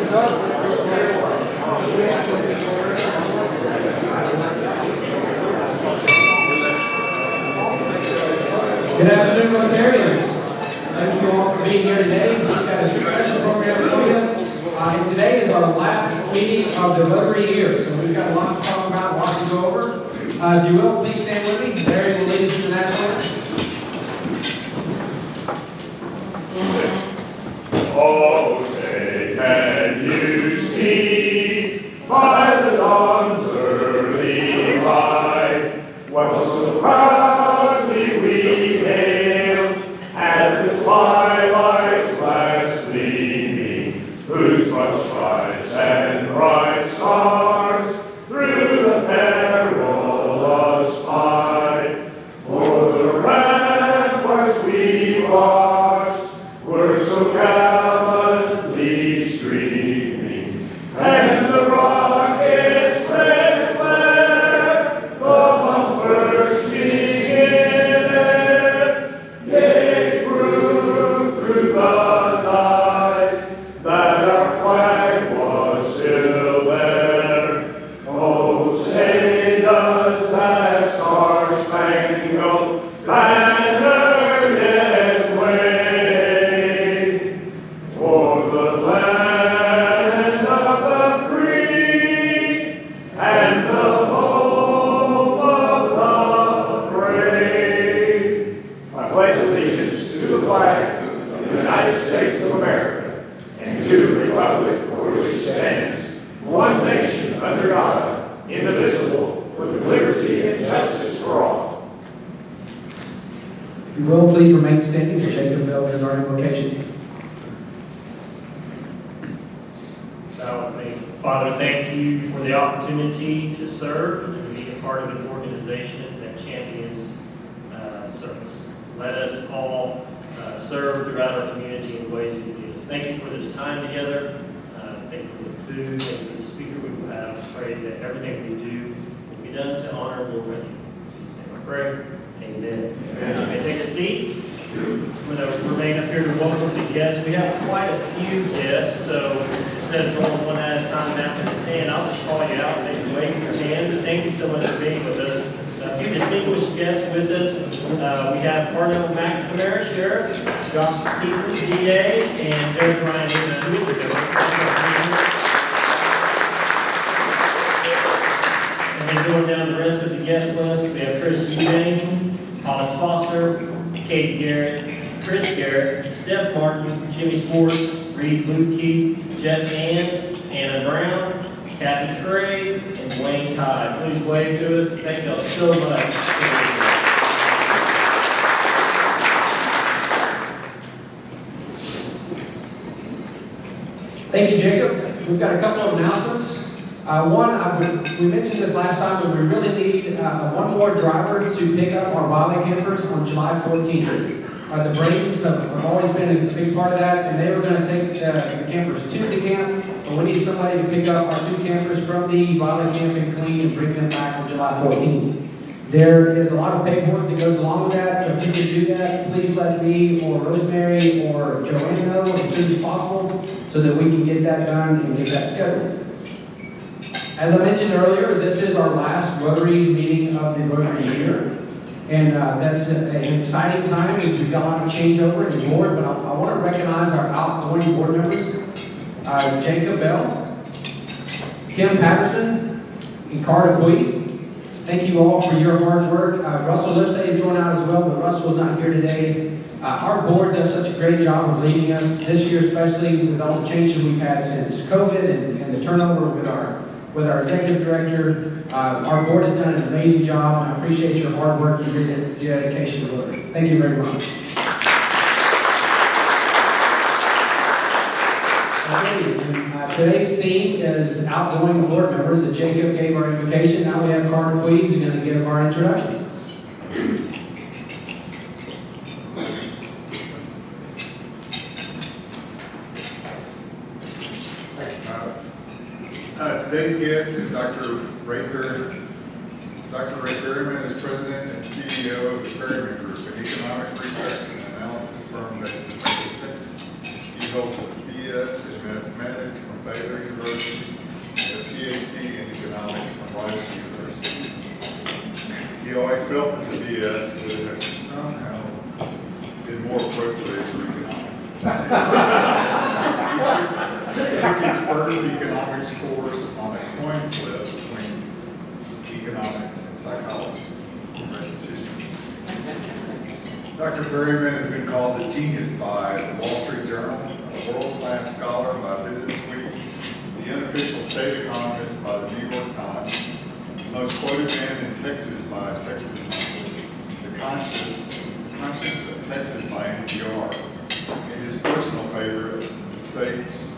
Good afternoon, Rotarians. Thank you all for being here today. We've got a special program for you. And today is our last meeting of the Rotary year, so we've got lots to talk about, lots to go over. If you will, please stand with me. Barry will lead us in the national anthem. Oh, say, can you see by the dawn's early light what so proudly we hailed at the twilight's last gleaming, whose much stripes and bright stars through the perilous fight o'er the ramparts we watched were so gallantly streaming, and the rocket's red flare, the bomb bursting in air, gave proof through the night that our flag was still there. Oh, say does that star-spangled banner yet wave o'er the land of the free and the home of the brave? I pledge allegiance to the flag of the United States of America and to the republic for which it stands, one nation under God, indivisible, with liberty and justice for all. If you will, please remain standing as Jacob Bell does our invocation. Bow with me. Father, thank you for the opportunity to serve and to be a part of an organization that champions service. Let us all serve throughout our community in ways you lead us. Thank you for this time together. Thank you for the food and for the speaker we will have. Pray that everything we do will be done to honor and glorify you. In Jesus' name I pray. Amen. Amen. You may take a seat. I'm going to remain up here to welcome the guests. We have quite a few guests, so instead of going one at a time and asking to stand, I'll just call you out and maybe wave your hand. Thank you so much for being with us. A few distinguished guests with us. We have Cardinal McNamara, Sheriff, Josh Stevens, DA, and Derek Ryan, who is the And then going down the rest of the guest list, we have Chris Eubank, Hollis Foster, Kate Garrett, Chris Garrett, Steph Martin, Jimmy Swartz, Reed Lukey, Jeff Ans, Anna Brown, Kathy Cray, and Wayne Tide. Please wave to us. Thank you all so much. Thank you, Jacob. We've got a couple of announcements. One, we mentioned this last time, but we really need one more driver to pick up our Wiley campers on July 14th. The Braves have always been a big part of that, and they were going to take the campers to the camp, but we need somebody to pick up our two campers from the Wiley Camp and Clean and bring them back on July 14th. There is a lot of paperwork that goes along with that, so if you can do that, please let me or Rosemary or Joanne know as soon as possible so that we can get that done and get that scheduled. As I mentioned earlier, this is our last Rotary meeting of the Rotary year. And that's an exciting time. We've got a lot of changeover in the board, but I want to recognize our outgoing board members, Jacob Bell, Kim Patterson, and Carter Quee. Thank you all for your hard work. Russell Lipsey is going out as well, but Russell's not here today. Our board does such a great job of leading us this year, especially with all the changes we've had since COVID and the turnover with our executive director. Our board has done an amazing job, and I appreciate your hard work and your dedication to Rotary. Thank you very much. Today's theme is outgoing board members, and Jacob gave our invocation. Now we have Carter Queens who's going to give our introduction. Today's guest is Dr. Ray Perryman. Dr. Ray Perryman is president and CEO of the Perryman Group, an economic research and analysis firm based in Waco, Texas. He holds a BS in mathematics from Baylor more quickly through economics. He took his first economics course on a coin flip between economics and psychology. The rest is history. Dr. Perryman has been called a genius by the Wall Street Journal, a world-class scholar by Business Week, the unofficial state economist by the New York Times, the most quoted man in Texas by Texas Monthly, the conscience of Texas by NPR, and his personal favorite, the state's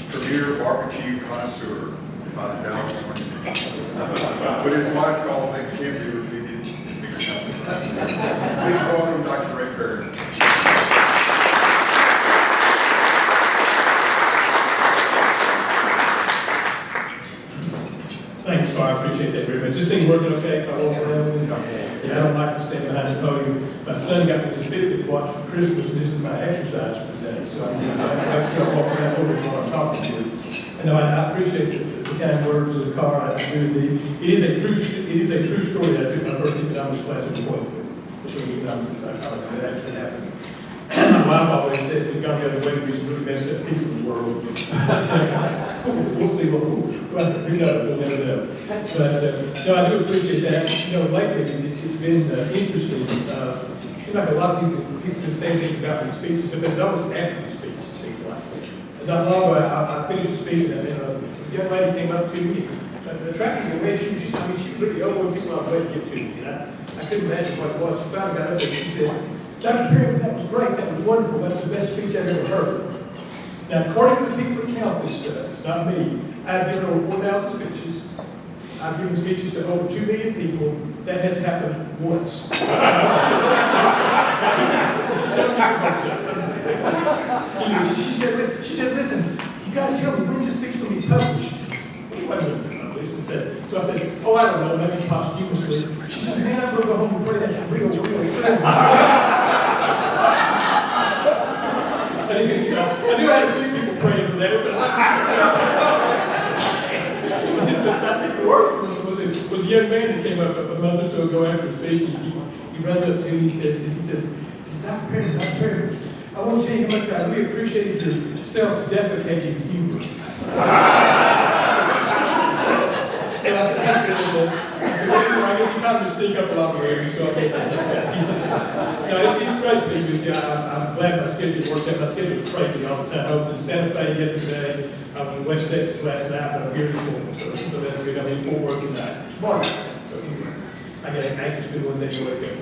premier barbecue connoisseur by the Dallas Morning News. But his wife calls him can't be repeated in bigger company. Please welcome Dr. Ray Perryman. Thanks, Scar. I appreciate that very much. This thing working okay? If I walk around? Yeah, I don't like to stand behind the podium. My son got me this Fitbit watch for Christmas, and this is my exercise for the day. So I can't walk around over while I'm talking to you. And I appreciate the kind words of the car. I do indeed. It is a true story. I took my first economics class in Waco Rotary. Economics and psychology. That actually happened. My wife always said, we've got the other way to be some really messed up people in the world. We'll see we'll never know. But, no, I do appreciate that. Lately, it's been interesting. It seems like a lot of people do the same thing about the speeches, but it's always after the speech, it seems like. Not long ago, I finished the speech, and a young lady came up to me, attracting the way she was just, she was really overwhelming people on the way to get to me. And I couldn't imagine what it was. She finally got up there and she said, Dr. Perryman, that was great, that was wonderful, that's the best speech I've ever heard. Now, according to the people that count this stuff, it's not me, I've given over 4,000 speeches. I've given speeches to over 2 million people. That has happened once. She said, listen, you got to tell me when's this speech going to be published? So I said, oh, I don't know, maybe posthumously. She said, man, I'm going to go home and pray that real I knew I had a few people praying for that, but I think the worst was a young man that came up a month or so ago after his speech. He runs up to me, he says, Dr. Perryman, Dr. Perryman, I want to tell you how much I really appreciated your self-deprecating humor. And I said, well, I guess you kind of sneak up a lot more area, so I guess it's great to be with you. I'm glad my schedule works out. My schedule is crazy all the time. I was in Santa Fe yesterday. I was in West Texas last night, but I'm here this morning, so that's good. I'm in Fort Worth tonight. Tomorrow. So I get an anxious good one day to wake up.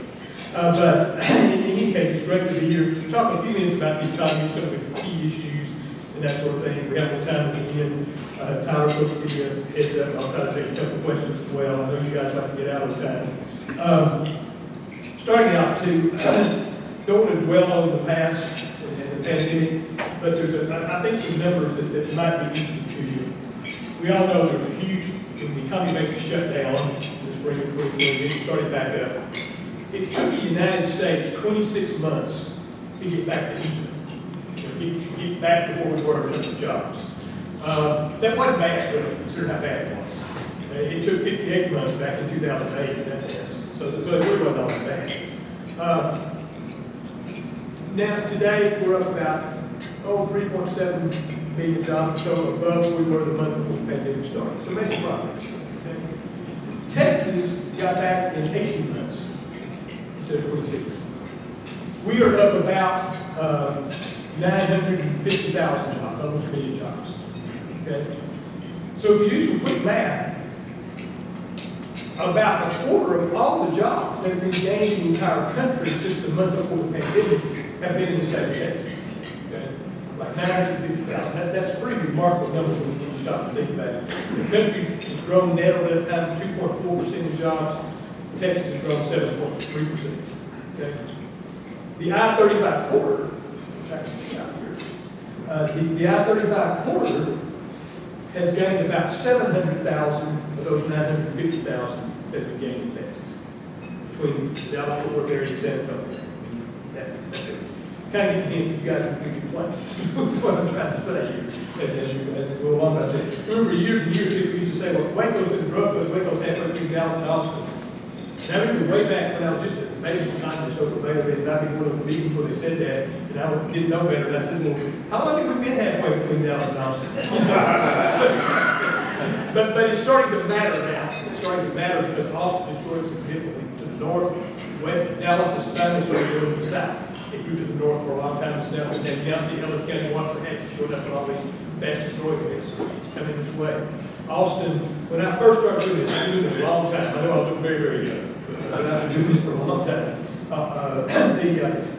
But in any case, it's great to be here. We'll talk a few minutes about the economy, some of the key issues, and that sort of thing. We have more time at the end. Tyler will give you a heads up. I'll try to take a couple of questions as well. I know you guys like to get out of time. Starting out don't want to dwell on the past and the pandemic, but there's I think some numbers that might be interesting to you. We all know there's a huge, when the economy basically shut down in the spring of 2020, it started back up. It took the United States 26 months to get back to even, get back to where we were in terms of jobs. That wasn't bad, really, consider how bad it was. It took 58 months back in 2008 for that test. So it really wasn't all that bad. Now, today, we're up about, 3.7 million jobs, so above where we were the month before the pandemic started. So making progress. Okay? Texas got back in 18 months instead of 26. We are up about 950,000 jobs, almost a million jobs. Okay? So if you do some quick math, about a quarter of all the jobs that have been gained in the entire country since the month before the pandemic have been in the state of Texas. Okay? Like 950,000. That's a pretty remarkable number when you stop and think about it. The country has grown net over that time 2.4% of jobs. Texas has grown 7.3%. Okay? The I-35 corridor, which I can see out here, the I-35 corridor has gained about 700,000 of those 950,000 that have been gained in Texas between the Dallas-Fort Worth area and San Antonio. That's it. Kind of get you guys in a good place. That's what I'm trying to say as we go along about this. Remember, years and years, people used to say, well, Waco's been drug, but Waco's halfway between Dallas and Austin. Now, I remember way back when I was just a maybe the time was overvalued, and I've been one of the meetings where they said that, and I didn't know better, and I said, well, how long have we been halfway between Dallas and Austin? but it's starting to matter now. It's starting to matter because Austin is growing significantly to the north. When Dallas is finally starting to go to the south. It grew to the north for a long time, it's now, and now see Ellis County, Waxahachie showed up with all these fastest growing things, so it's coming this way. Austin, when I first started doing this, I've been doing this a long time. I know I look very, very young, but I've been doing this for a long time.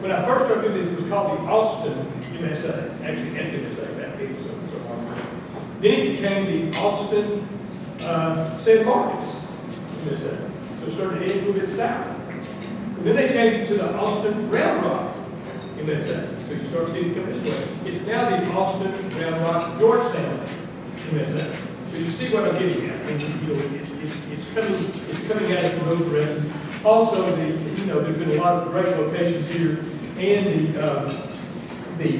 When I first started doing this, it was called the Austin MSA, actually SMSA back then, so long ago. Then it became the Austin San Marcos MSA, so it started heading a little bit south. And then they changed it to the Austin Round Rock MSA, so you start seeing it come this way. It's now the Austin Round Rock Georgetown MSA. So you see what I'm getting at. I mean, you know, it's coming at it from those directions. Also, there's been a lot of great locations here, and the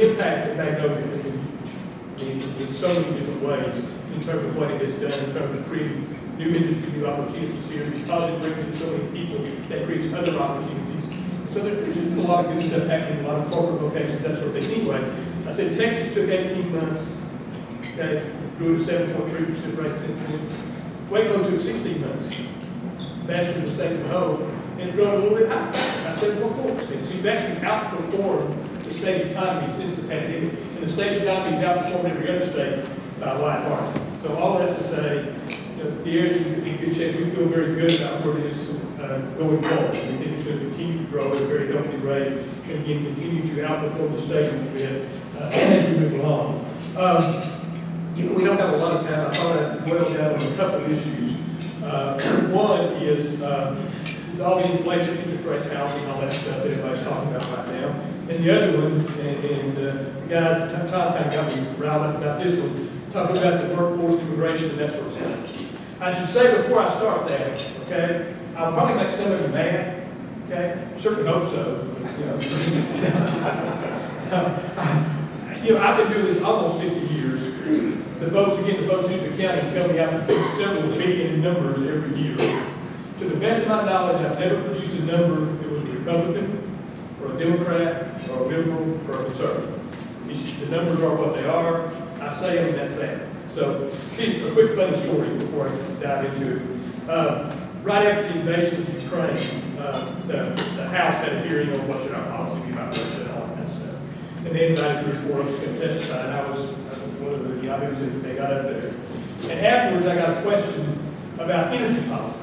impact of Magnolia has been huge in so many different ways in terms of what it has done, in terms of creating new industry, new opportunities here, because it brings in so many people that creates other opportunities. So there's just a lot of good stuff happening, a lot of corporate locations, that sort of thing. Anyway, I said Texas took 18 months. Okay, grew to 7.3% rate since then. Waco took 16 months, faster than the state as a whole, and it's grown a little bit higher, about 7.4%. So you've actually outperformed the state economy since the pandemic, and the state economy has outperformed every other state by a wide margin. So all that to say, the area is in good shape. We feel very good about where it is going forward. We think it's going to continue to grow at a very healthy rate, and again, continue to outperform the state a bit as we move along. We don't have a lot of time. I thought I'd boil down on a couple of issues. One is it's all the inflation, interest rates, housing, all that stuff that everybody's talking about right now. And the other one, and the guys, Tom kind of got me riled up about this one, talking about the workforce, immigration, and that sort of stuff. I should say before I start that, okay, I'll probably make some of you mad, okay? Certainly hope so. I've been doing this almost 50 years. The folks in the county tell me I produce several billion numbers every year. To the best of my knowledge, I've never produced a number that was a Republican, or a Democrat, or a liberal, or a conservative. The numbers are what they are. I say them, and that's that. So, a quick funny story before I dive into it. Right after the invasion of Ukraine, the House had a hearing on what should our policy be about Russia and all that stuff. And they invited 3 or 4 of us to testify, and I was one of the yahoos that they got up there. And afterwards, I got a question about energy policy.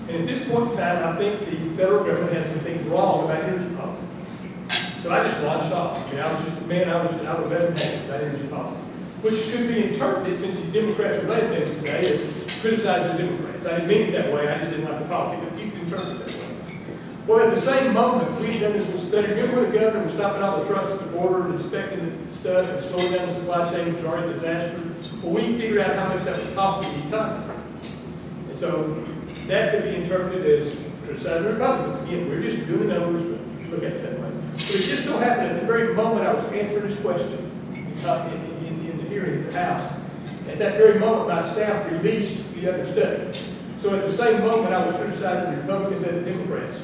And at this point in time, I think the federal government has some things wrong about energy policy. So I just launched off. I was better than about energy policy, which could be interpreted, since the Democrats are running things today, as criticizing the Democrats. I didn't mean it that way. I just didn't like the policy, but you can interpret it that way. Well, at the same moment, we've done this with study. Remember when the governor was stopping all the trucks at the border and inspecting the stuff and slowing down the supply chain, which was already a disaster? Well, we figured out how much that was costing the economy. And so that could be interpreted as criticizing the Republicans. Again, we're just doing the numbers, but look at it that way. But it just so happened at the very moment I was answering this question in the hearing at the House, at that very moment my staff released the other study. So at the same moment I was criticizing the Republicans and the Democrats.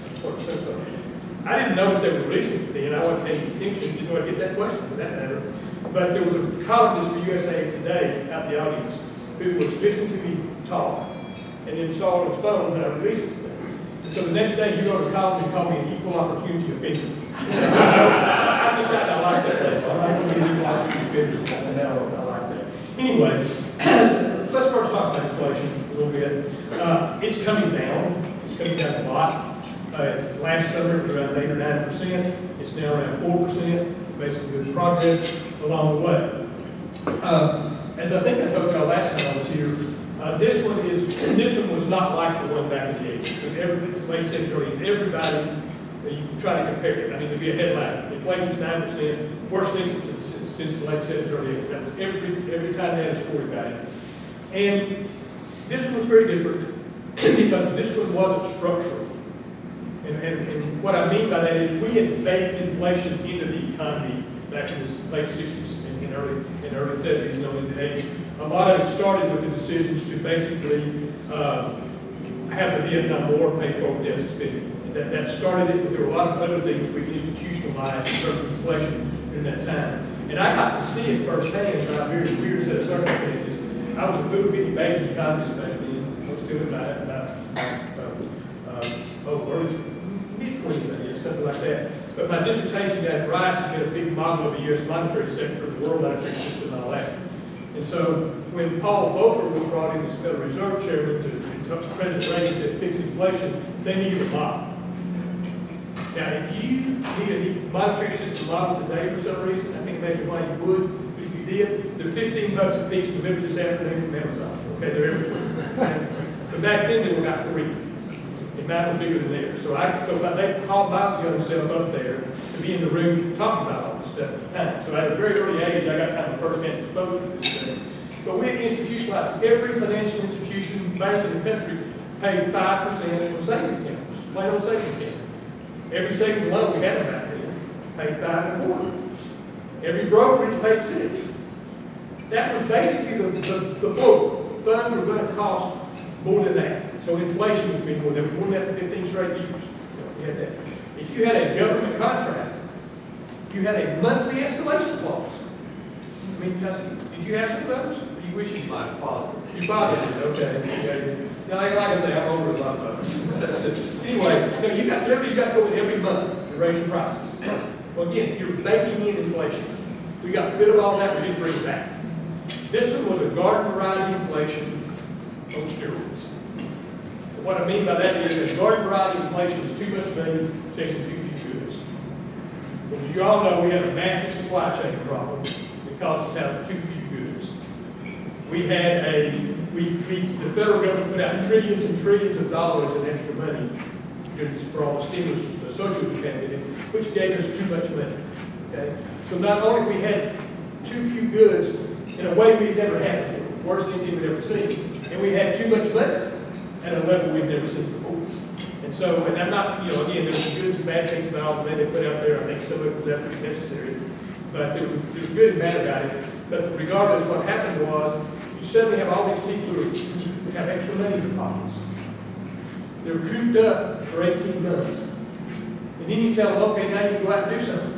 I didn't know that they were releasing it then. I wasn't paying attention. Didn't know I get that question for that matter. But there was a columnist for USA Today out in the audience who was listening to me talk and then saw on his phone that I released this thing. And so the next day he wrote a column and called me an equal opportunity offender. I decided I like that. I'm not going to be an equal opportunity offender. No, I like that. Anyway, let's first talk about inflation a little bit. It's coming down. It's coming down a lot. Last summer it was around 8 or 9%. It's now around 4%. Basically good progress along the way. As I think I told y'all last time I was here, this one was not like the one back in the 80s. It's late 70s. Everybody, you can try to compare it. I mean, there'd be a headline. Inflation's 9%. Worst thing since the late 70s, early 80s. Every time they had a story about it. And this one was very different because this one wasn't structural. And what I mean by that is we had baked inflation into the economy back in the late 60s and early 70s and early 80s. A lot of it started with the decisions to basically have the Vietnam War pay for deficit spending. That started it, but there were a lot of other things we institutionalized in terms of inflation during that time. And I got to see it firsthand by a very weird set of circumstances. I was a little bitty baby economist back then. I was still about early mid-20s, I guess, something like that. But my dissertation got Rice to get a big model of the U.S. monetary sector, the world monetary system, and all that. And so when Paul Volcker was brought in as Federal Reserve Chairman to President Reagan said fix inflation, they needed a model. Now, if you need a monetary system model today for some reason, I can't imagine why you would, but if you did, they're $15 a piece delivered this afternoon from Amazon. Okay, they're everywhere. But back then, they were about 3. And mine was bigger than theirs. So they called my young self up there to be in the room talking about all this stuff at the time. So at a very early age, I got kind of first-hand exposure to this thing. But we had institutionalized every financial institution, bank in the country paid 5% from savings accounts, plain old savings account. Every savings loan we had back then paid 5.25. Every brokerage paid 6. That was basically the floor. Funds were going to cost more than that. So inflation was being more than that for 15 straight years. We had that. If you had a government contract, you had a monthly escalation clause. I mean, did you have some of those? You wish you My father. Your father did, okay. Now, like I say, I'm older than a lot of folks. Anyway, you got to go in every month to raise your prices. Well, again, you're baking in inflation. We got rid of all that, we didn't bring it back. This one was a garden variety inflation on steroids. What I mean by that is that garden variety inflation is too much money chasing too few goods. But as you all know, we have a massive supply chain problem that causes us to have too few goods. We had the federal government put out trillions and trillions of dollars in extra money for all the stimulus associated with the pandemic, which gave us too much money. Okay? So not only we had too few goods in a way we've never had before, worst thing we've ever seen, and we had too much money at a level we've never seen before. And so, and I'm not, again, there's some good and bad things about all the money they put out there. I think some of it was absolutely necessary, but there was good and bad about it. But regardless, what happened was, you suddenly have all these people who have extra money in their pockets. They're cooped up for 18 months. And then you tell them, okay, now you can go out and do something.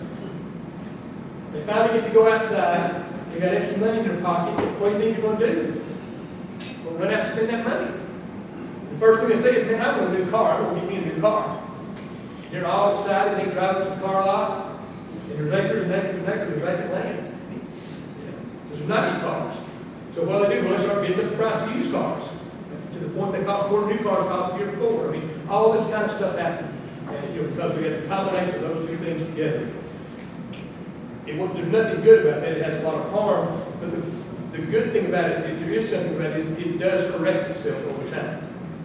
They finally get to go outside, they got extra money in their pocket, what do you think you're going to do? Well, run out and spend that money. The first thing they say is, man, I want a new car, I want to get me a new car. They're all excited, they drive up to the car lot, and they're naked, they're vacant land. There's not new cars. So what they do, well, they start bidding up the price of used cars. To the point they cost more than new cars cost the year before. I mean, all this kind of stuff happened. Because we had a combination of those two things together. There's nothing good about that. It has a lot of harm. But the good thing about it, if there is something about it, is it does correct itself over time.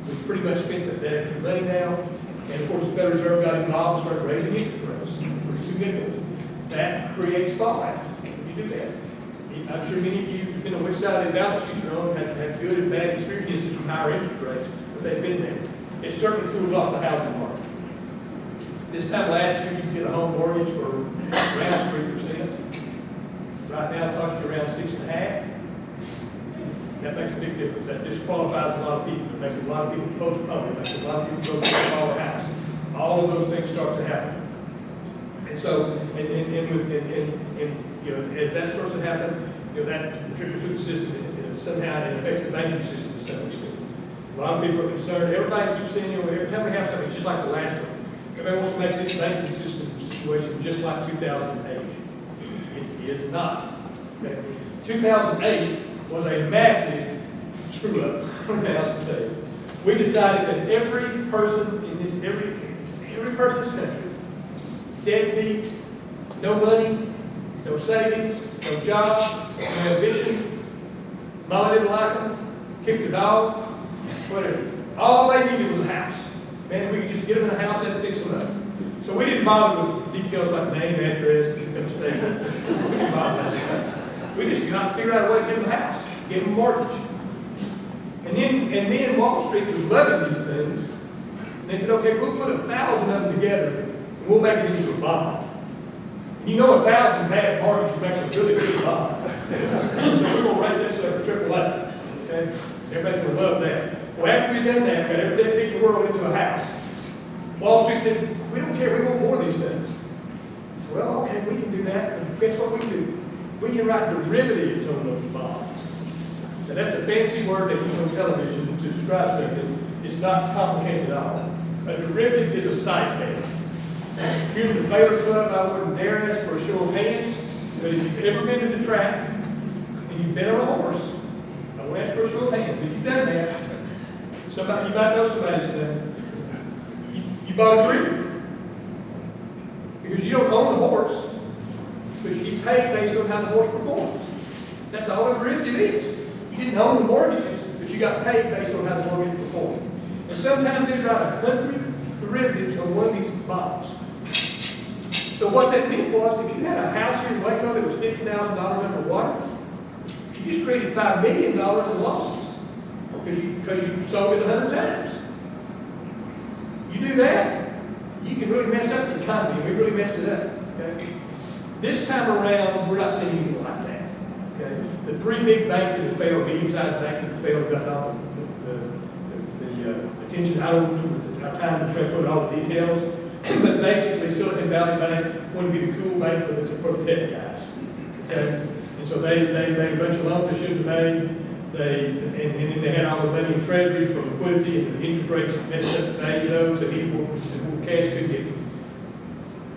We've pretty much spent that extra money now. And of course, the Federal Reserve got involved and started raising interest rates pretty significantly. That creates fallout when you do that. I'm sure many of you, depending on which side of the balance sheet you're on, have good and bad experiences from higher interest rates, but they've been there. It certainly cools off the housing market. This time last year, you could get a home mortgage for around 3%. Right now, it costs you around 6.5%. That makes a big difference. That disqualifies a lot of people. It makes a lot of people postpone. It makes a lot of people go to sell the house. All of those things start to happen. And so, as that starts to happen, that trickles through the system, and somehow it affects the banking system to some extent. A lot of people are concerned. Everybody keeps saying, every time we have something, it's just like the last one. Everybody wants to make this banking system situation just like 2008. It is not. Okay? 2008 was a massive screw-up from the house and state. We decided that every person in this country, deadbeat, no money, no savings, no job, no ambition, mama didn't like them, kicked the dog, whatever. All they needed was a house. Man, if we could just get them in a house and fix them up. So we didn't bother with details like name, address, income statement. We didn't bother with that. We just got to figure out a way to give them a house, give them a mortgage. And then Wall Street was loving these things. And they said, okay, we'll put 1,000 of them together and we'll make it into a bond. You know 1,000 bad mortgages makes a really good bond. So we're going to write this up for AAA. Okay? Everybody's going to love that. Well, after we done that, got every day big world into a house. Wall Street said, we don't care, we want more of these things. I said, well, okay, we can do that, and guess what we do? We can write derivatives on those bonds. And that's a fancy word they use on television to describe something. It's not complicated at all. A derivative is a side bet. Here's the Baylor Club, I wouldn't dare ask for a show of hands, but if you've ever been to the track and you've been on a horse, I won't ask for a show of hands, but you've done that. Somebody, you might know somebody's done it. You bought a derivative. Because you don't own the horse, but you get paid based on how the horse performs. That's all a derivative is. You didn't own the mortgages, but you got paid based on how the mortgage performed. And sometimes they write 100 derivatives on one of these bonds. So what that meant was, if you had a house here in Waco that was $50,000 underwater, you just created $5 million in losses because you sold it 100 times. You do that, you can really mess up the economy. We really messed it up. Okay? This time around, we're not seeing anything like that. Okay? The three big banks that have failed, medium-sized banks that have failed, got all the attention. I don't have time to transfer all the details. But basically, Silicon Valley Bank wanted to be the cool bank for the tech guys. Okay? And so they made a bunch of loans they shouldn't have made. And then they had all the money in treasuries for liquidity, and the interest rates messed up the value of those, and people cash could get.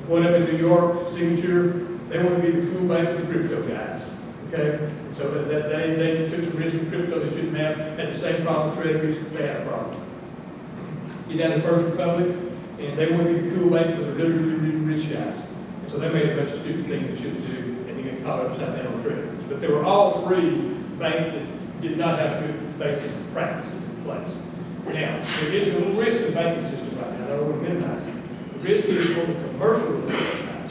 One up in New York, Signature, they want to be the cool bank for the crypto guys. Okay? And so they took some risk in crypto they shouldn't have, had the same problem with treasuries, they had a problem. You down in First Republic, and they want to be the cool bank for the really, really, really rich guys. And so they made a bunch of stupid things they shouldn't do, and they got caught upside down on treasuries. But there were all three banks that did not have good basic practices in place. Now, there is a little risk in the banking system right now. I don't want to minimize it. The risk is on the commercial real estate side.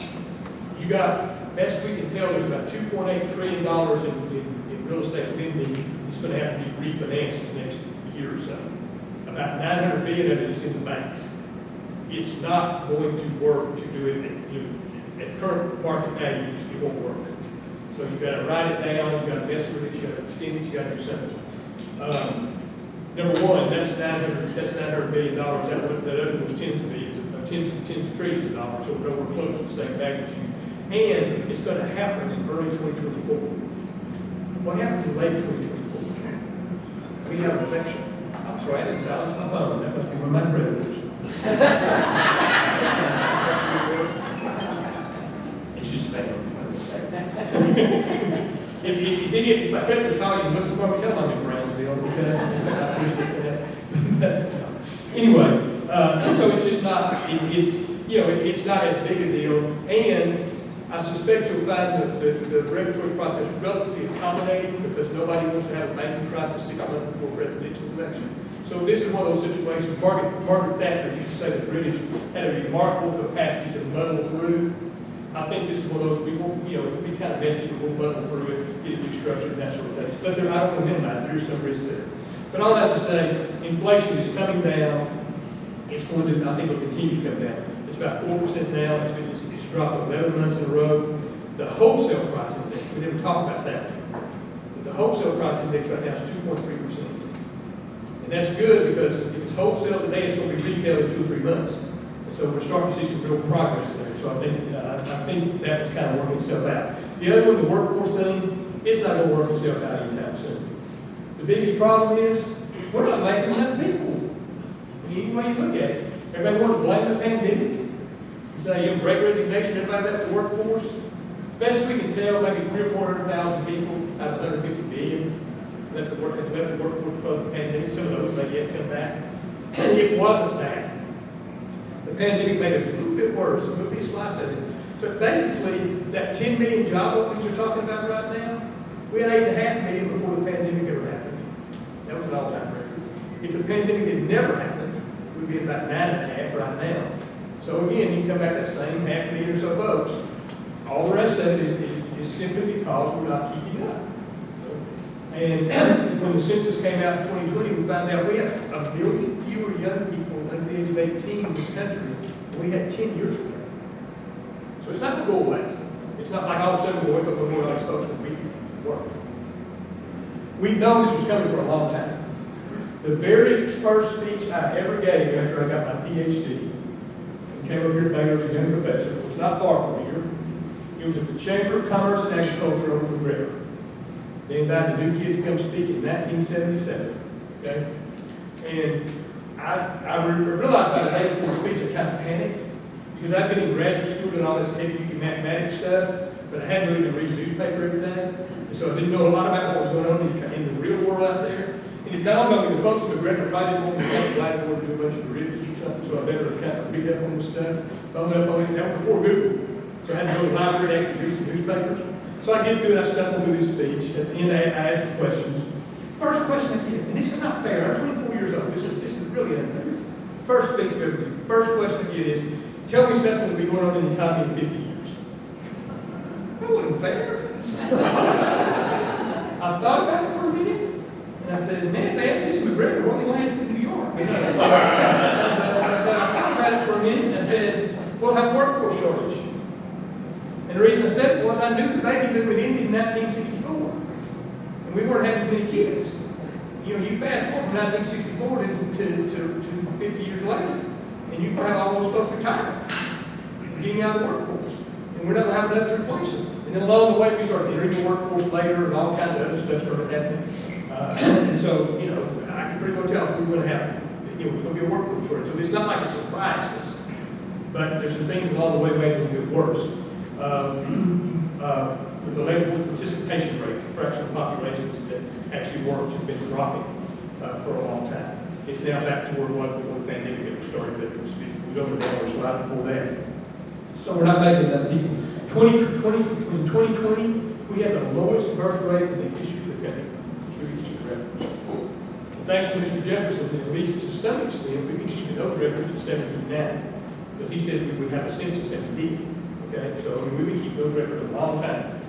You got, best we can tell, there's about $2.8 trillion in real estate lending that's going to have to be refinanced in the next year or so. About $900 billion of it is in the banks. It's not going to work to do it at current market values. It won't work. So you've got to write it down, you've got to mess with it, you've got to extend it, you've got to do something. Number one, that's $900 billion. That other was tens of trillions of dollars, so we're nowhere close to the same magnitude. And it's going to happen in early 2024. What happens in late 2024? We have an election. I'm sorry, I didn't silence my phone. That must be one of my privileges. It's just spam. If my friends call you looking for me, tell them I'm in Brownsville. Anyway, so it's just not, it's not as big a deal. And I suspect you'll find the regulatory process relatively accommodating because nobody wants to have a banking crisis 6 months before presidential election. So this is one of those situations. Margaret Thatcher used to say the British had a remarkable capacity to muddle through. I think this is one of those people, it can be kind of messy, but we'll muddle through it, get it restructured, and that sort of thing. But I don't want to minimize it. There's some risk there. But all that to say, inflation is coming down. It's going to, I think, it'll continue to come down. It's about 4% now. It's dropped 11 months in a row. The wholesale price index, we never talked about that. But the wholesale price index right now is 2.3%. And that's good because if it's wholesale today, it's going to be retail in 2 or 3 months. And so we're starting to see some real progress there. So I think that was kind of working itself out. The other one, the workforce thing, it's not going to work itself out anytime soon. The biggest problem is we're not making enough people. Any way you look at it, everybody wants to blame the pandemic. You say, great resignation, everybody left the workforce. Best we can tell, maybe 300,000 or 400,000 people out of 150 billion left the workforce because of the pandemic. Some of those may yet come back. It wasn't that. The pandemic made it a little bit worse. A little bit slice of it. But basically, that 10 million job openings you're talking about right now, we had 8.5 million before the pandemic ever happened. That was an all-time record. If the pandemic had never happened, we'd be at about 9.5 right now. So again, you come back to that same 500,000 or so folks. All the rest of it is simply because we're not keeping up. And when the census came out in 2020, we found out we had 1 million fewer young people under the age of 18 in this country than we had 10 years ago. So it's not going to go away. It's not like all of a sudden we'll wake up one morning like folks will be work. We've known this was coming for a long time. The very first speech I ever gave after I got my PhD, and came over here to Baylor as a young professor, it was not far from here. It was at the Chamber of Commerce and Agriculture over the river. They invited a new kid to come speak in 1977, okay? And I realized by the day before the speech I kind of panicked, because I'd been in graduate school doing all this heavy-duty mathematics stuff, but I hadn't really been reading the newspaper every day. And so I didn't know a lot about what was going on in the real world out there. And it dawned on me the folks at McGregor probably didn't want me to go to Blackboard and do a bunch of derivatives or something, so I better kind of read up on this stuff, phone up on it. That was before Google. So I had to go to the library and actually read some newspapers. So I get through and I stumble through this speech. At the end, I ask the questions. First question I get, and this is not fair. I'm 24 years old. This is really unfair. First speech of everything. First question I get is, tell me something that will be going on in the economy in 50 years. That wasn't fair. I thought about it for a minute, and I said, man, if they had Sister McGregor, we're only last in New York. I thought about it for a minute, and I said, we'll have a workforce shortage. And the reason I said it was I knew the baby boom had ended in 1964, and we weren't having as many kids. You know, you fast forward from 1964 to 50 years later, and you probably all those folks retired, getting out of the workforce, and we're not going to have enough to replace them. And then along the way, we started entering the workforce later, and all kinds of other stuff started happening. And so, you know, I can pretty well tell we're going to have, you know, there's going to be a workforce shortage. So it's not like it surprised us, but there's some things along the way that make it a little bit worse. With the labor force participation rate, the fraction of populations that actually works has been dropping for a long time. It's now back to where it was before the pandemic ever started. But it was over there or slide before that. So we're not making enough people. In 2020, we had the lowest birth rate in the history of the country. It's really keep records. Thanks to Mr. Jefferson, at least to some extent, we've been keeping those records at 79. Because he said we would have a census and we did. Okay, so we've been keeping those records a long time.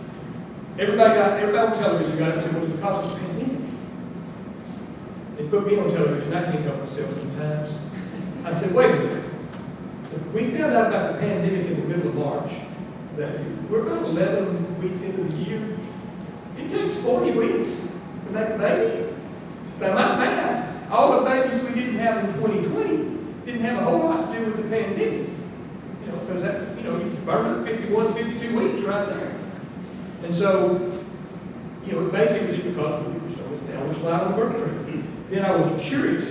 Everybody on television got up and said, well, it's because of the pandemic. They put me on television, I can't help myself sometimes. I said, wait a minute. We found out about the pandemic in the middle of March. That we're about 11 weeks into the year. It takes 40 weeks to make a baby. Now, not bad. All the babies we didn't have in 2020 didn't have a whole lot to do with the pandemic. You know, because that's, you know, you burned up 51, 52 weeks right there. And so, you know, it basically was just because we were so down the slide on the birth rate. Then I was curious.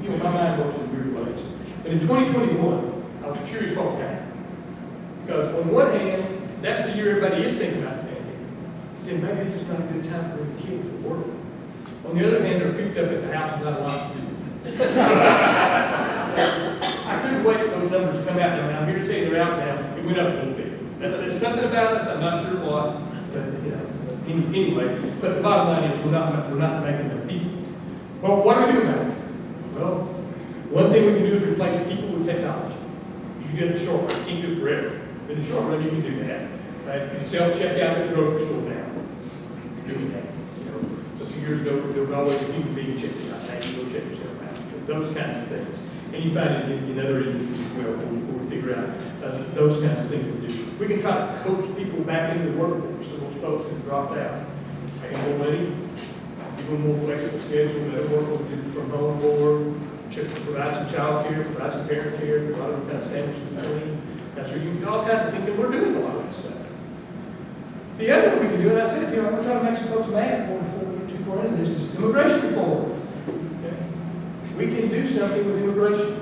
You know, my mind works in weird ways. But in 2021, I was curious what would happen. Because on one hand, that's the year everybody is thinking about the pandemic. Saying maybe this is not a good time to bring a kid to the world. On the other hand, they're cooped up at the house and not a lot to do. I couldn't wait for those numbers to come out. And I'm here to tell you they're out now. It went up a little bit. There's something about us, I'm not sure what. But, you know, anyway. But the bottom line is we're not making enough people. Well, what do we do about it? Well, one thing we can do is replace people with technology. You can do it in the short run. You can't do it forever. In the short run, you can do that. Right? You can self-checkout at the grocery store now. You can do that. You know, a few years ago, there was always a human being checking out. Now you go check yourself out. You know, those kinds of things. And you find it in other industries as well, where we figure out those kinds of things we do. We can try to coach people back into the workforce. So those folks that dropped out, pay more money, give them more flexible schedule, let them work from home more, provide some child care, provide some parent care, a lot of kind of sandwich between. That's where you can do all kinds of things, and we're doing a lot of that stuff. The other one we can do, and I said, you know, I'm going to try to make some folks mad before we get too far into this, is immigration reform. Okay? We can do something with immigration.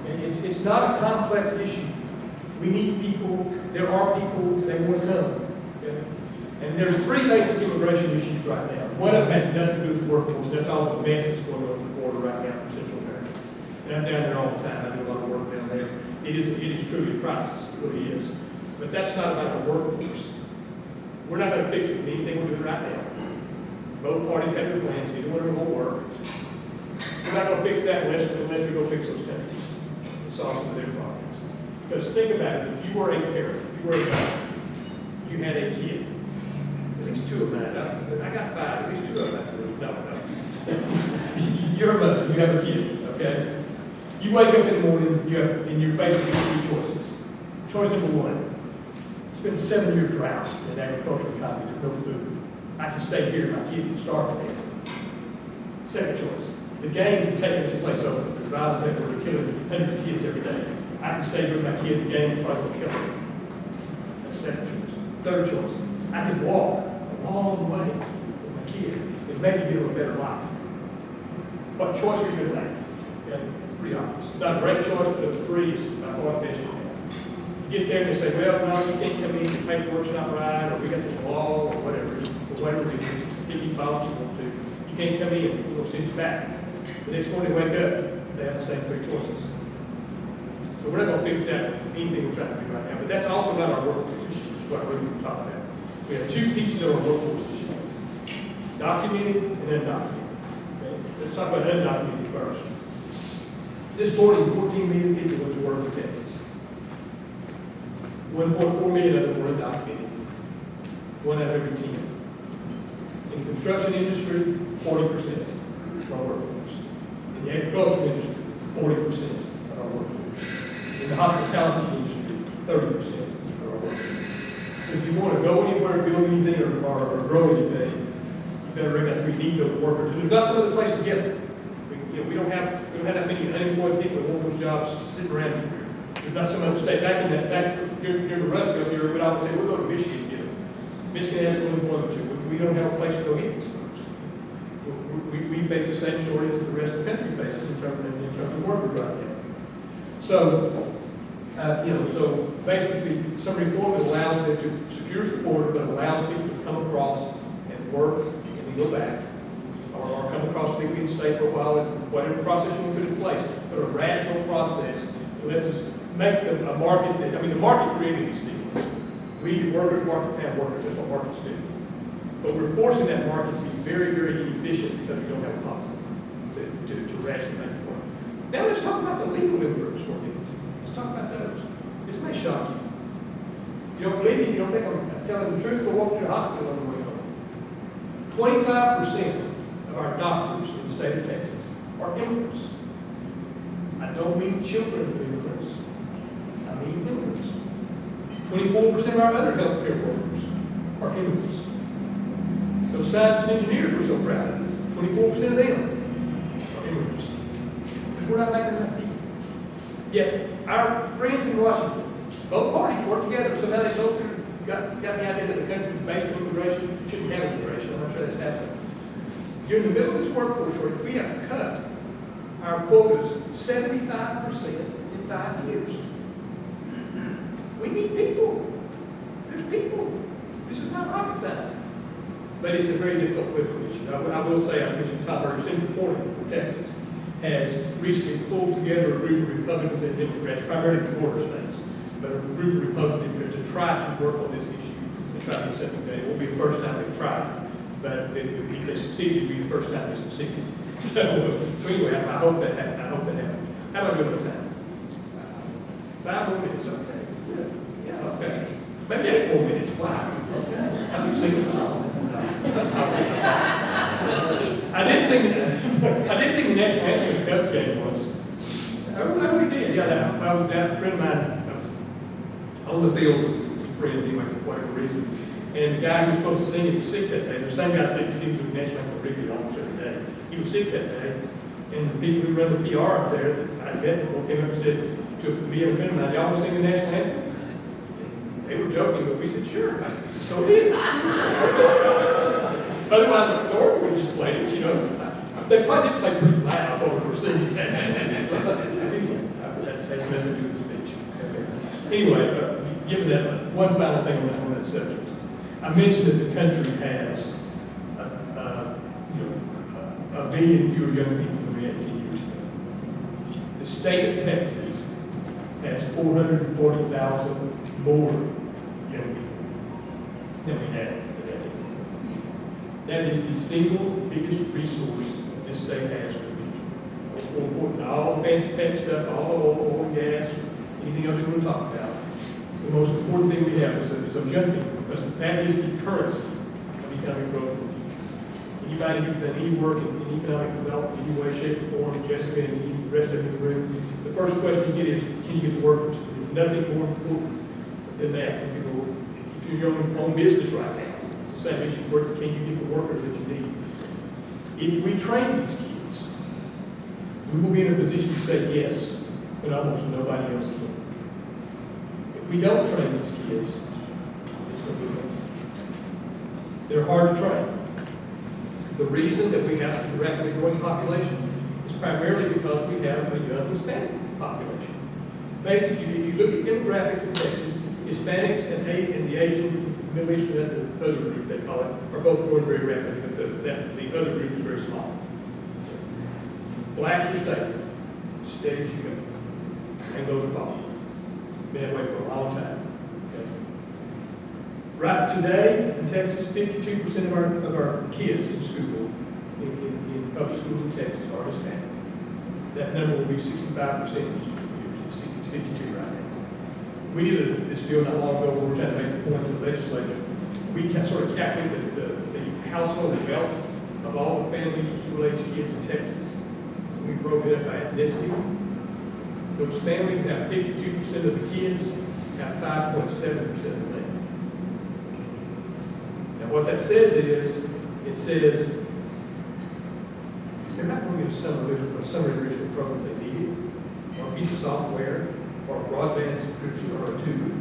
And it's not a complex issue. We need people, there are people that want to come. Okay? And there's three basic immigration issues right now. One of them has nothing to do with the workforce. That's all the mess that's going on at the border right now from Central America. And I'm down there all the time. I do a lot of work down there. It is truly a crisis. It really is. But that's not about our workforce. We're not going to fix it with anything we're doing right now. Both parties have their plans. Neither one of them will work. We're not going to fix that unless we go fix those countries and solve some of their problems. Because think about it. If you were a parent, if you were a father, you had a kid. At least two of them. I got five. At least two of them. No. You're a mother. You have a kid. Okay. You wake up in the morning, and you're faced with three choices. Choice number one, it's been a 7-year drought in the agricultural economy. There's no food. I can stay here, my kid can starve to death. Second choice. The gangs have taken its place over. The violence that they're killing hundreds of kids every day. I can stay with my kid, the gangs probably will kill them. That's second choice. Third choice. I can walk a long way with my kid and maybe give them a better life. What choice are you going to make? Okay, pretty obvious. It's not a great choice, but it's free. It's not what best you can. You get there and they say, well, no, you can't come in, your paperwork's not right, or we got this law, or whatever reason, give you policy you want to. You can't come in, we'll send you back. The next morning, wake up, they have the same three choices. So we're not going to fix that, anything we're trying to do right now, but that's also not our workforce, is what we're going to talk about. We have two pieces of our workforce this year, documented and undocumented. Okay? Let's talk about undocumented first. This morning, 14 million people went to work in Texas. 1.4 million of them were undocumented. 1 out of every 10. In the construction industry, 40% of our workforce. In the agricultural industry, 40% of our workforce. In the hospitality industry, 30% of our workforce. If you want to go anywhere, build anything, or grow anything, you better recognize we need those workers. And there's not some other place to get them. We don't have that many unemployed people that want those jobs sitting around here. There's not some other state. Back during the Rust Belt here, we'd always say, we'll go to Michigan and get them. Michigan has unemployment too. We don't have a place to go get these folks. We face the same shortage that the rest of the country faces in terms of workers right now. So, so basically, some reform that allows them to secure the border, but allows people to come across and work and then go back, or come across legally and stay for a while, and whatever process you want to put in place, but a rational process that lets us make them a market. The market created these people. We workers, market found workers. That's what markets do. But we're forcing that market to be very, very inefficient because we don't have a policy to rationally make it work. Now let's talk about the legal immigrants for a minute. Let's talk about those. This may shock you. You don't believe me? You don't think I'm telling the truth? Go walk through the hospital on the way home. 25% of our doctors in the state of Texas are immigrants. I don't mean children of immigrants. I mean immigrants. 24% of our other healthcare workers are immigrants. Those scientists and engineers we're so proud of, 24% of them are immigrants. Because we're not making enough people. Yet, our friends in Washington, both parties work together. Somehow they both got the idea that the country based on immigration shouldn't have immigration. I'm not sure that's happening. During the middle of this workforce shortage, we have cut our quotas 75% in 5 years. We need people. There's people. This is not rocket science. But it's a very difficult political issue. I will say, I mentioned Tom Burger, Senator Portland from Texas, has recently pulled together a group of Republicans and Democrats, primarily the border states, but a group of Republicans to try to work on this issue and try to get something done. It won't be the first time they've tried, but if they succeed, it'll be the first time they succeed. So anyway, I hope that happens. How about doing time? 5 more minutes, okay. Yeah, okay. Maybe 8 more minutes. Wow. Okay. I'll be singing song. I did sing the national anthem at the Cubs game once. I really did. Yeah, I was down, a friend of mine, I was on the field with friends anyway, for whatever reason. And the guy who was supposed to sing it was sick that day. The same guy sings the national anthem frequently almost every day. He was sick that day. And the people who run the PR up there that I met before came up and said to me and a friend of mine, y'all want to sing the national anthem? They were joking, but we said, sure. So we did. Otherwise, the organ would just play it, you know. They probably did play pretty loud while we were singing. I had to say nothing to do with the speech. Anyway, given that, one final thing on that subject. I mentioned that the country has a billion fewer young people than we had 10 years ago. The state of Texas has 440,000 more young people than we had today. That is the single biggest resource this state has for the future. More important, all the fancy tech stuff, all the oil and gas, anything else you want to talk about. The most important thing we have is those young people, because that is the currency of economic growth in the future. Anybody who's done any work in economic development in any way, shape, or form, Jessica and the rest of the room, the first question you get is, can you get the workers? There's nothing more important than that. If you're your own business right now, it's the same issue. Can you get the workers that you need? If we train these kids, we will be in a position to say yes when almost nobody else can. If we don't train these kids, it's going to be messy. They're hard to train. The reason that we have a rapidly growing population is primarily because we have a young Hispanic population. Basically, if you look at demographics in Texas, Hispanics and the Asian, Middle Eastern, and the other group they call it, are both growing very rapidly, but the other group is very small. Blacks are stable, steady as you go, and those are falling. Been that way for a long time. Okay. Right today in Texas, 52% of our kids in school, in public schools in Texas, are Hispanic. That number will be 65% in just 2 years. It's 52 right now. We did this deal not long ago where we're trying to make the point to the legislature. We can sort of calculate the household wealth of all the families of school-age kids in Texas. We broke it up by ethnicity. Those families have 52% of the kids, have 5.7% of the land. Now what that says is, it says they're not going to get a summer enrichment program they need, or a piece of software, or a broadband subscription, or a tutor.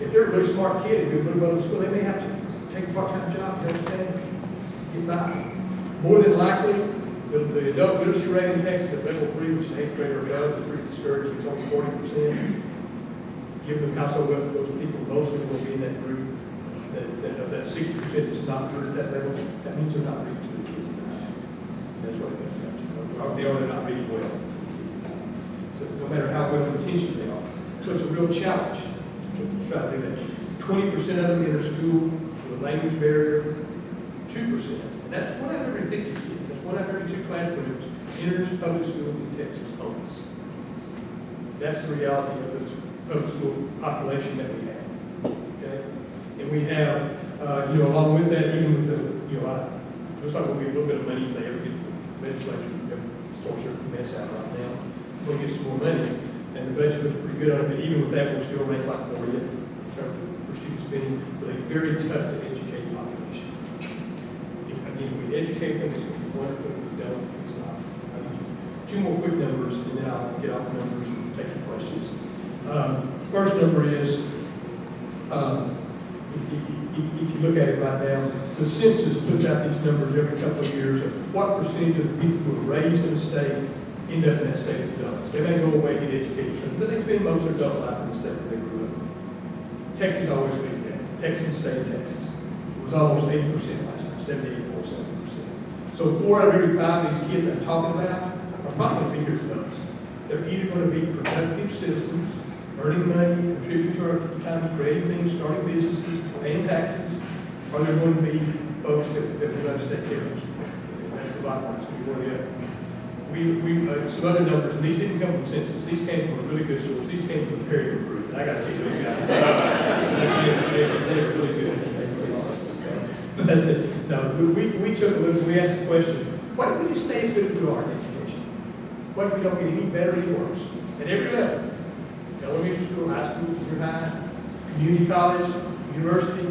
If they're a really smart kid and they're going to school, they may have to take a part-time job, you understand, get by. More than likely, the adult literacy rate in Texas at level 3, which is 8th grade or above, is pretty discouraging. It's only 40%. Given the household wealth of those people, most of them will be in that group. That 60% that's not through at that level, that means they're not reading to the kids. That's what it is. Or they are not reading well. So no matter how well intentioned they are. So it's a real challenge to try to do that. 20% of them enter school with a language barrier, 2%. And that's 1 out of every 50 kids. That's 1 out of every 2 classrooms enters public school in Texas homeless. That's the reality of the public school population that we have. Okay? And we have, along with that, even with the, looks like we'll be a little bit of money if they ever get the legislature to sort of mess out right now. We'll get some more money, and the budget looks pretty good on it, but even with that, we're still ranked like 40th in terms of student spending, with a very tough to educate population. If we educate them, it's going to be wonderful. If we don't, it's not. I'll give you 2 more quick numbers, and then I'll get off the numbers and take your questions. First number is, if you look at it right now, the census puts out these numbers every couple of years of what percentage of the people who are raised in the state end up in that state as adults. They may go away and get education, but they spend most of their adult life in the state that they grew up in. Texas always leads that. Texas state, Texas. It was almost 80% last time, 78, 70%. So 4 out of every 5 of these kids I'm talking about are probably going to be here as adults. They're either going to be productive citizens, earning money, contributing to our economy, creating things, starting businesses, paying taxes, or they're going to be folks that we're going to take care of. That's the bottom line. It's going to be one or the other. Some other numbers, and these didn't come from census. These came from a really good source. These came from the Perryman group. And I got to tell you, they're really good. But that's it. No, we took a look. We asked the question: what if we just stay as good as we are in education? What if we don't get any better, any worse? At every level, elementary school, high school, junior high, community college, university,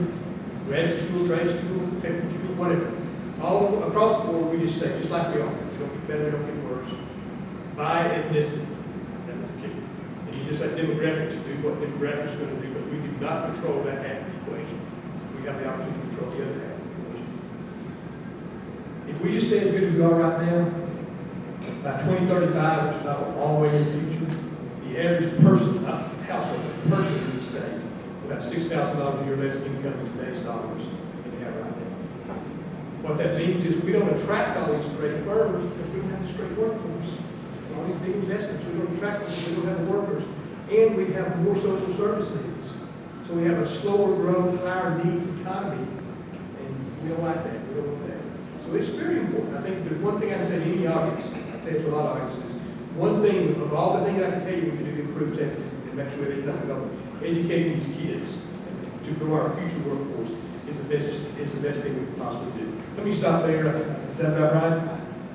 graduate school, trade school, technical school, whatever. All across the board, we just stay just like we are. We don't get better, we don't get worse. By ethnicity. That's the key. And you just let demographics do what demographics are going to do, but we do not control that half of the equation. We have the opportunity to control the other half of the equation. If we just stay as good as we are right now, by 2035, which is not a long way in the future, the average person, not household, person in the state, about $6,000 a year less income in today's dollars than they have right now. What that means is we don't attract all these great firms because we don't have this great workforce. All these big investments, we don't attract them because we don't have the workers. And we have more social service needs. So we have a slower growth, higher needs economy. And we don't like that. We don't want that. So it's very important. I think there's one thing I can say to any audience, I say it to a lot of audiences, one thing of all the things I can tell you we can do to improve Texas and make sure that it's not going educating these kids to grow our future workforce is the best thing we can possibly do. Let me stop there. Is that about right?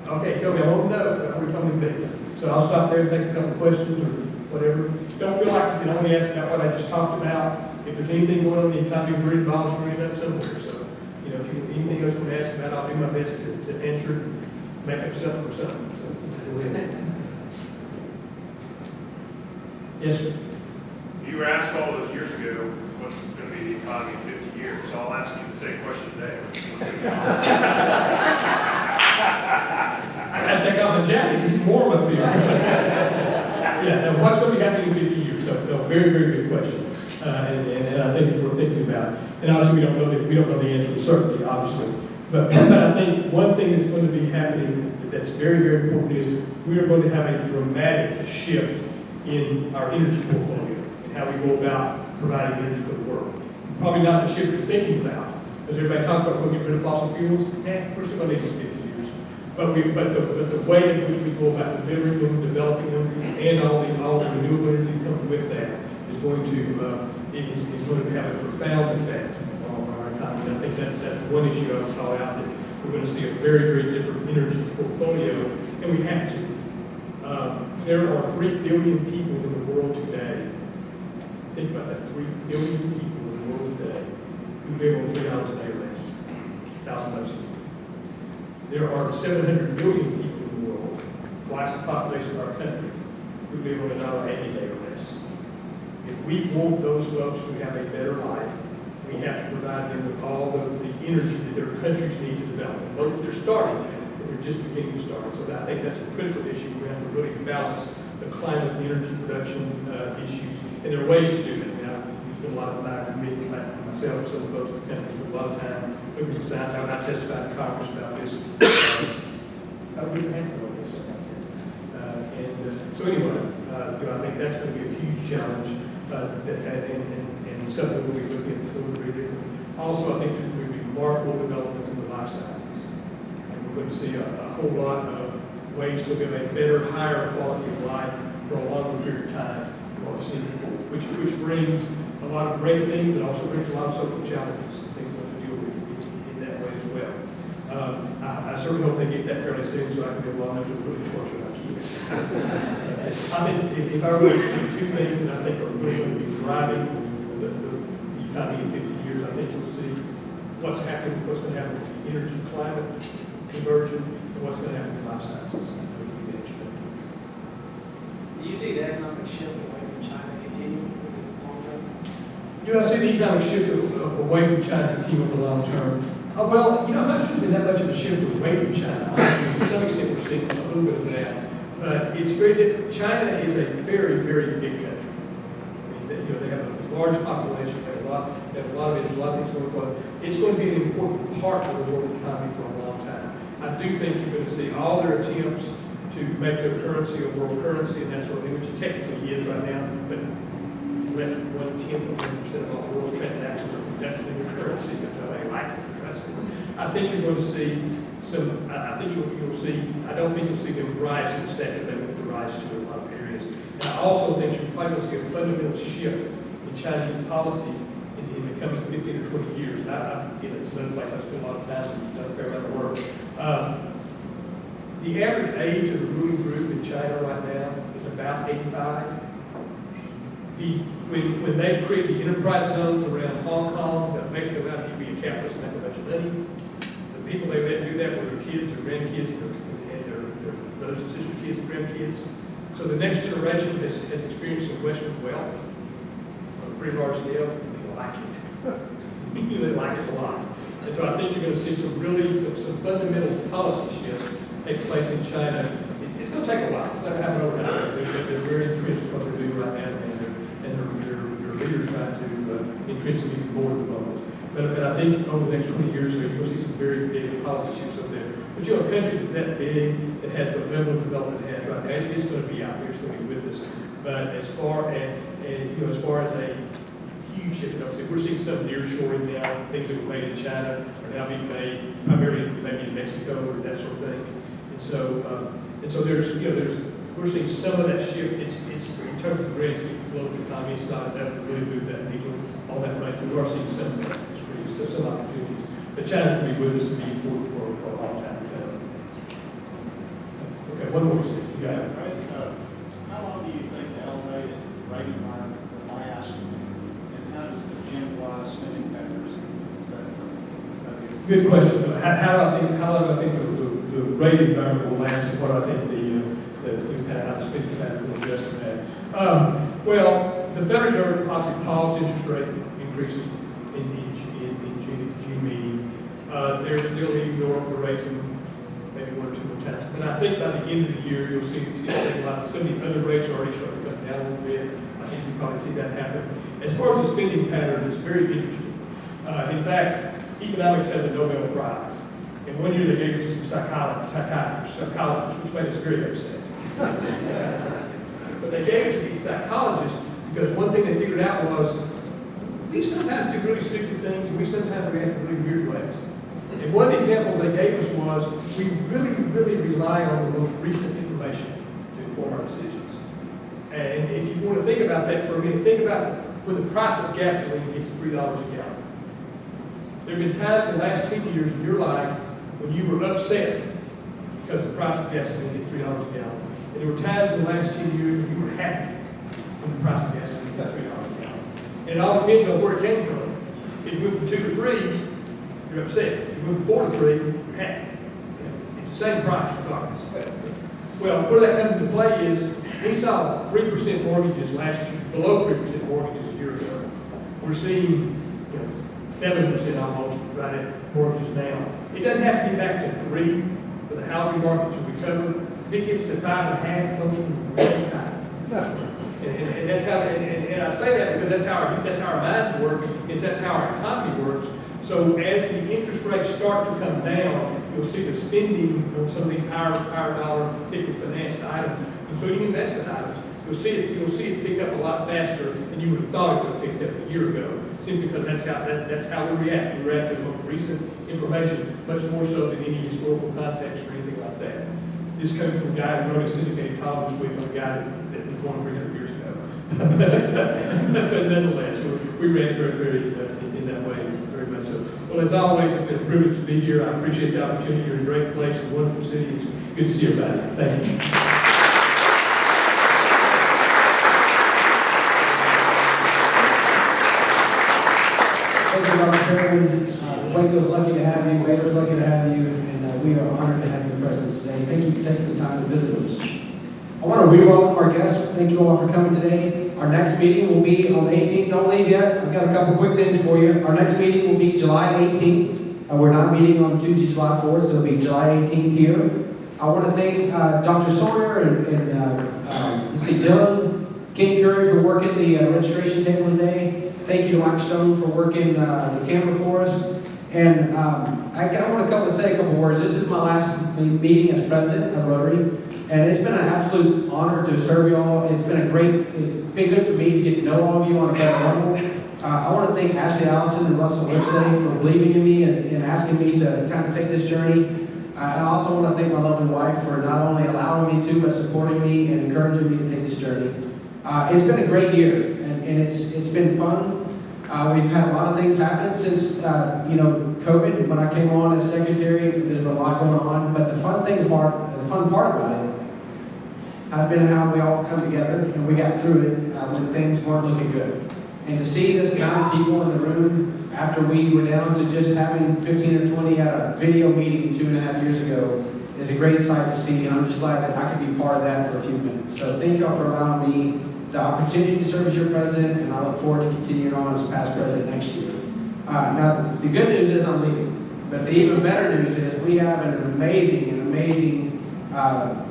Okay, tell me, I won't know. We're coming back. So I'll stop there and take a couple of questions or whatever. Don't feel like you can only ask about what I just talked about. If there's anything going on in the economy, we're involved, we're up somewhere. So you know, if you, anything else you want to ask about, I'll do my best to answer, make up something or something. So, go ahead. Yes, sir. You were asked all those years ago, what's going to be the economy in 50 years? So I'll ask you the same question today. I gotta take off my jacket, it's warm up here. Yeah, now what's going to be happening in 50 years? So, no, very, very good question. And I think it's worth thinking about. And obviously, we don't know the answer with certainty, obviously. But I think one thing that's going to be happening that's very, very important is we are going to have a dramatic shift in our energy portfolio and how we go about providing energy for the world. Probably not the shift you're thinking about, because everybody talks about we're going to get rid of fossil fuels. We're still going to need them 50 years. But the way in which we go about delivering them, developing them, and all the renewable energy that comes with that is going to have a profound effect on our economy. And I think that's one issue I would call out, that we're going to see a very, very different energy portfolio, and we have to. There are 3 billion people in the world today. Think about that, 3 billion people in the world today who live on $3 a day or less, $1,000 a year. There are 700 million people in the world, twice the population of our country, who live on $1.80 a day or less. If we want those folks to have a better life, we have to provide them with all the energy that their countries need to develop. Both they're starting, but they're just beginning to start. So I think that's a critical issue. We have to really balance the climate and energy production issues. And there are ways to do that. I mean, spend a lot of time meeting myself and some of those countries, spend a lot of time looking at the science. I testified in Congress about this. I really have to know this about that. So anyway, I think that's going to be a huge challenge, and something we'll be looking at to a degree differently. Also, I think there's going to be remarkable developments in the life sciences, and we're going to see a whole lot of ways to give a better, higher quality of life for a longer period of time, which brings a lot of great things, and also brings a lot of social challenges and things we have to deal with in that way as well. I certainly hope they get that fairly soon, so I can get long enough to really torture my kids. I think if I were to do 2 things that I think are really going to be driving the economy in 50 years, I think you'll see what's going to happen with energy climate conversion, and what's going to happen with life sciences. Do you see the economic shift away from China continuing for the long term? I see the economic shift away from China continue in the long term. Well, I'm not sure there's been that much of a shift away from China. To some extent, we're seeing a little bit of that. But it's very different. China is a very, very big country. I mean, they have a large population, they have a lot of energy, a lot of things going on. It's going to be an important part of the world economy for a long time. I do think you're going to see all their attempts to make their currency a world currency and that sort of thing, which it technically is right now, but less than 1/10 of 1% of all the world's transactions are definitely their currency, but they like it. I think you're going to see some, I think you'll see, I don't think you'll see them rise to the stature they want to rise to in a lot of areas. And I also think you're probably going to see a fundamental shift in Chinese policy in the coming 15 or 20 years. And it's another place I spend a lot of time and done a fair amount of work. The average age of the ruling group in China right now is about 85. When they create the enterprise zones around Hong Kong, that basically allowed you to be a capitalist and make a bunch of money. The people they let do that were their kids, their grandkids, and their brothers and sisters' kids and grandkids. So the next generation has experienced some Western wealth on a pretty large scale, and they like it. They like it a lot. And so I think you're going to see some fundamental policy shifts take place in China. It's going to take a while. It's not going to happen overnight. They're very entrenched in what they're doing right now, and their leaders trying to entrench them even more at the moment. But I think over the next 20 years, you're going to see some very big policy shifts up there. But a country that's that big, that has the level of development it has right now, it's going to be out there. It's going to be with us. But as far as a huge shift, we're seeing some nearshoring now. Things that were made in China are now being made primarily maybe in Mexico or that sort of thing. And so we're seeing some of that shift. It's in terms of the grand scheme of global economy, it's not enough to really move that needle all that much. We are seeing some of that. Some opportunities. But China will be with us and be important for a long time to come. Okay, one more thing. You got it. How long do you think the elevated rate environment will last? And how does the gen-wise spending patterns, is that going to be Good question. How long do I think the rate environment will last, and what do I think kind of how the spending pattern will adjust to that? Well, the Federal Reserve obviously paused interest rate increases in June meeting. They're still leaving the door for raising maybe 1 or 2 more times. And I think by the end of the year, you'll see it stabilize. Some of the other rates are already starting to come down a little bit. I think you probably see that happen. As far as the spending pattern, it's very interesting. In fact, economics has a Nobel Prize. And one year they gave it to some psychologists, which made us very upset. But they gave it to these psychologists because one thing they figured out was we sometimes do really stupid things and we sometimes react in really weird ways. And one of the examples they gave us was we really rely on the most recent information to inform our decisions. And if you want to think about that for a minute, think about when the price of gasoline gets $3 a gallon. There have been times in the last 10 years in your life when you were upset because the price of gasoline hit $3 a gallon. And there were times in the last 10 years when you were happy when the price of gasoline hit $3 a gallon. And it all depends on where it came from. If you went from 2 to 3, you're upset. If you went from 4 to 3, you're happy. It's the same price regardless. Well, where that comes into play is we saw 3% mortgages last year, below 3% mortgages a year ago. We're seeing 7% almost right at mortgages now. It doesn't have to get back to 3 for the housing market to recover. If it gets to 5.5, folks will be really excited. And that's how. And I say that because that's how our minds work. That's how our economy works. So as the interest rates start to come down, you'll see the spending on some of these higher dollar, particularly financed items, including investment items. You'll see it pick up a lot faster than you would have thought it would have picked up a year ago. Simply because that's how we react. We react to the most recent information, much more so than any historical context or anything like that. This comes from a guy who wrote a syndicated column this week on a guy that was born 300 years ago. But nonetheless, we react very in that way, very much so. Well, as always, it's been a privilege to be here. I appreciate the opportunity. You're in a great place, a wonderful city. It's good to see everybody. Thank you. Thank you, Dr. Perryman. Waco's lucky to have you, Waco's lucky to have you, and we are honored to have your presence today. Thank you for taking the time to visit with us. I want to re-welcome our guests. Thank you all for coming today. Our next meeting will be on the 18th. Don't leave yet. I've got a couple quick things for you. Our next meeting will be July 18th. We're not meeting on Tuesday, July 4th, so it'll be July 18th here. I want to thank Dr. Sawyer and let's see, Dylan, King Curry for working the registration table today. Thank you to Mike Stone for working the camera for us. And I want to say a couple words. This is my last meeting as president of Rotary, and it's been an absolute honor to serve you all. It's been good for me to get to know all of you on a better level. I want to thank Ashley Allison and Russell Lipsey for believing in me and asking me to kind of take this journey. I also want to thank my lovely wife for not only allowing me to, but supporting me and encouraging me to take this journey. It's been a great year, and it's been fun. We've had a lot of things happen since COVID. When I came on as secretary, there's been a lot going on. But the fun part about it has been how we all come together and we got through it when things weren't looking good. And to see this amount of people in the room after we were down to just having 15 or 20 at a video meeting 2.5 years ago is a great sight to see. And I'm just glad that I could be part of that for a few minutes. So thank y'all for allowing me the opportunity to serve as your president, and I look forward to continuing on as past president next year. Now, the good news is I'm leaving, but the even better news is we have an amazing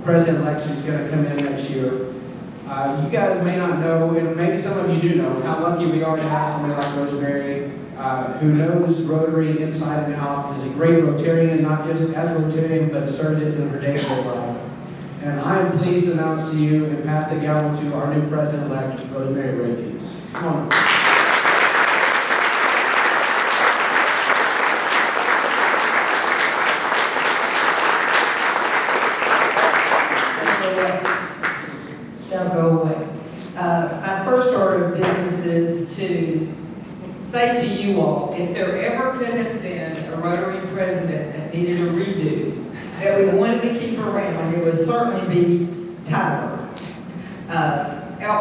president-elect who's going to come in next year. You guys may not know, and maybe some of you do know, how lucky we are to have somebody like Rosemary, who knows Rotary inside and out, and is a great Rotarian, not just as a Rotarian, but serves it in her day-to-day life. And I am pleased to announce to you and pass the gavel to our new president-elect, Rosemary Rayfuse. Come on. They'll go away. My first order of business is to say to you all, if there ever could have been a Rotary president that needed a redo, that we wanted to keep around, it would certainly be Tyler.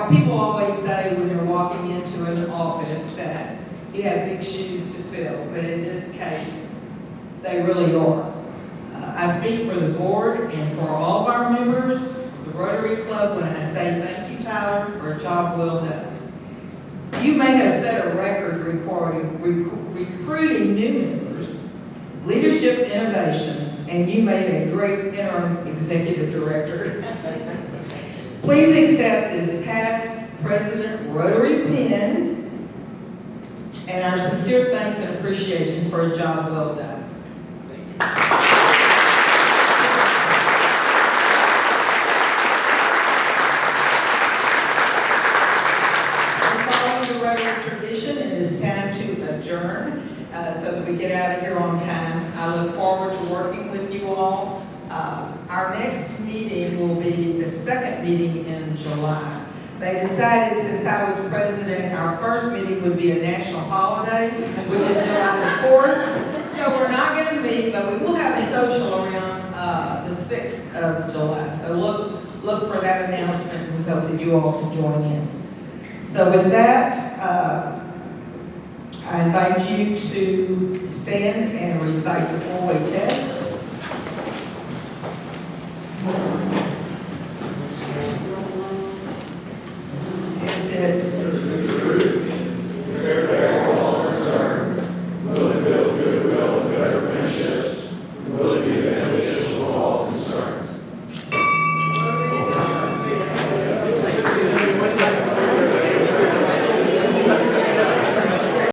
People always say when they're walking into an office that you have big shoes to fill, but in this case, They really are. I speak for the board and for all of our members of the Rotary Club when I say thank you, Tyler, for a job well done. You may have set a record recruiting new members, leadership innovations, and you made a great interim executive director. Please accept this past President Rotary pin and our sincere thanks and appreciation for a job well done. Following the Rotary tradition, it is time to adjourn so that we get out of here on time. I look forward to working with you all. Our next meeting will be the second meeting in July. They decided, since I was president, our first meeting would be a national holiday, which is July the 4th. So we're not going to meet, but we will have a social around the 6th of July. So look for that announcement, and we hope that you all can join in. So with that, I invite you to stand and recite the four-way test. Is it